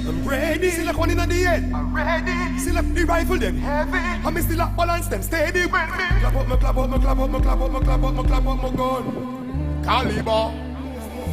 I'm ready. Still like one in the head. I'm ready. Still like the rifle them heavy. I me still like balance them steady. When me clap up, me clap up, me clap up, me clap up, me clap up, me clap up, me gun. Caliber.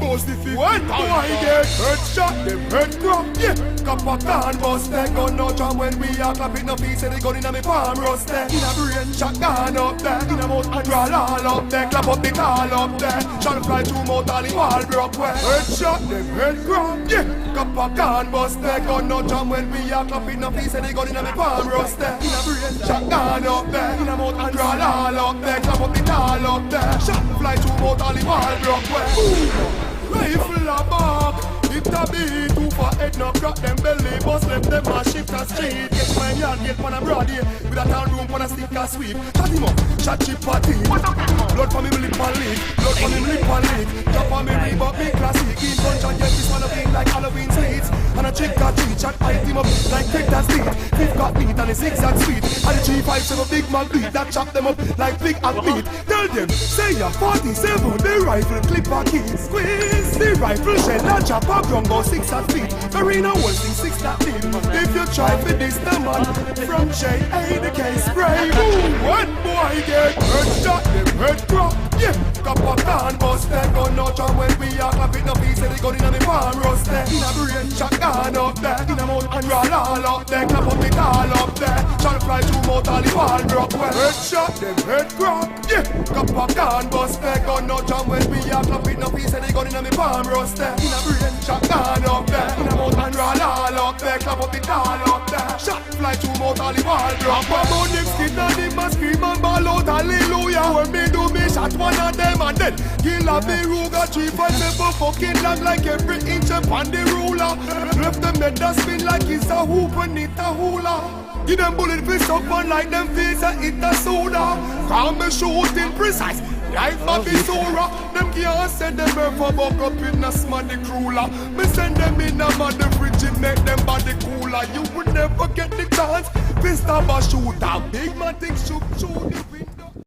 Bust the 50. When do I get head shot, them head crop, yeah. Copper can bust that gun no jam when we are clapping no piece and the gun in a me palm rust there. In a brain shot gun up there, in a mouth and roll all up there. Clap up the call up there, shot fly through mouth all the wall broke where. Head shot, them head crop, yeah. Copper can bust that gun no jam when we are clapping no piece and the gun in a me palm rust there. In a brain shot gun up there, in a mouth and roll all up there. Clap up the call up there, shot fly through mouth all the wall broke where. Rifle a bark, hit a beat, two for head, no crack them belly, bust them a shift a street. Get my yard, get on a broad here, with a town room, on a stick a sweep. Shot him up, shot chip party. Blood from him lip and lick, blood from him lip and lick. Drop on me Reebok, big classic. Keep punch and get this one up in like Halloween sweets. And a chick got cheat, shot fight him up like Victor's Street. Fifth got meat and a zigzag sweet. And the G57 big man beat, that chop them up like big and meat. Tell them, say a 47, the rifle clip a key. Squeeze. The rifle shell and chop a ground go 6 feet. Marina will sing 6 that deep. If you try for this the man from J A the case spray. Ooh, one boy get head shot, them head crop. Yeah, copper can bust that gun no jam when we are clapping no piece and the gun in a me palm rust there. In a brain shot gun up there, in a mouth and roll all up there. Clap up the call up there, shot fly through mouth all the wall broke where. Head shot, them head crop. Yeah, copper can bust that gun no jam when we are clapping no piece and the gun in a me palm rust there. In a brain shot gun up there, in a mouth and roll all up there. Clap up the call up there, shot fly through mouth all the wall broke where. About them skin and him a scream and ball out hallelujah. When me do me shot one of them and then kill a big Ruger 357 fucking long like every inch upon the ruler. Left them head that spin like it's a hoop and it a hula. Give them bullet for someone like them face and it a soda. Call me shooting precise like Bobby Sora. Them can't send them ever buck up in a smarty cruiler. Me send them in a mother fridge and make them body cooler. You would never get the chance. Fist of a shooter, big man think shoot.